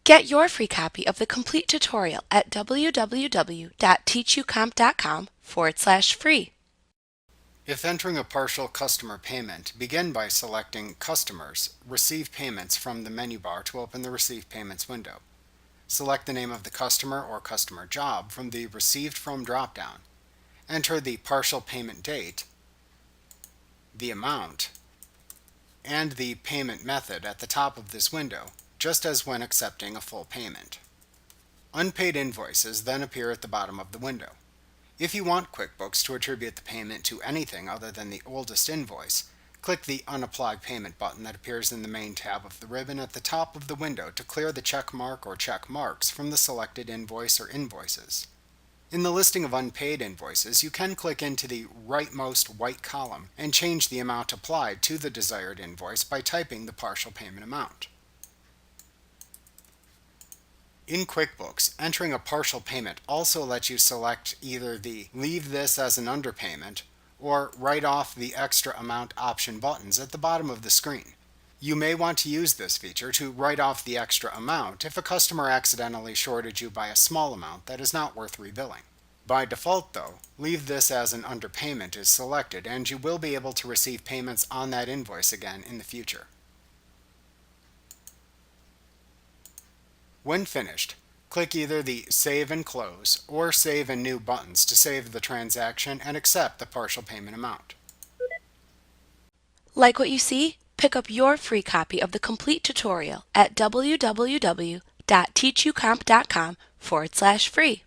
Get your free copy of the complete tutorial at www.teachucomp.com/free. If entering a partial customer payment, begin by selecting Customers, Receive Payments from the menu bar to open the Receive Payments window. Select the name of the customer or customer job from the Received From dropdown. Enter the partial payment date, the amount, and the payment method at the top of this window, just as when accepting a full payment. Unpaid invoices then appear at the bottom of the window. If you want QuickBooks to attribute the payment to anything other than the oldest invoice, click the Unapplied Payment button that appears in the main tab of the ribbon at the top of the window to clear the check mark or check marks from the selected invoice or invoices. In the listing of unpaid invoices, you can click into the rightmost white column and change the amount applied to the desired invoice by typing the partial payment amount. In QuickBooks, entering a partial payment also lets you select either the Leave This as an Underpayment or Write Off the Extra Amount option buttons at the bottom of the screen. You may want to use this feature to write off the extra amount if a customer accidentally shorted you by a small amount that is not worth rebilling. By default, though, Leave This as an Underpayment is selected, and you will be able to receive payments on that invoice again in the future. When finished, click either the Save and Close or Save and New buttons to save the transaction and accept the partial payment amount. Like what you see? Pick up your free copy of the complete tutorial at www.teachucomp.com/free.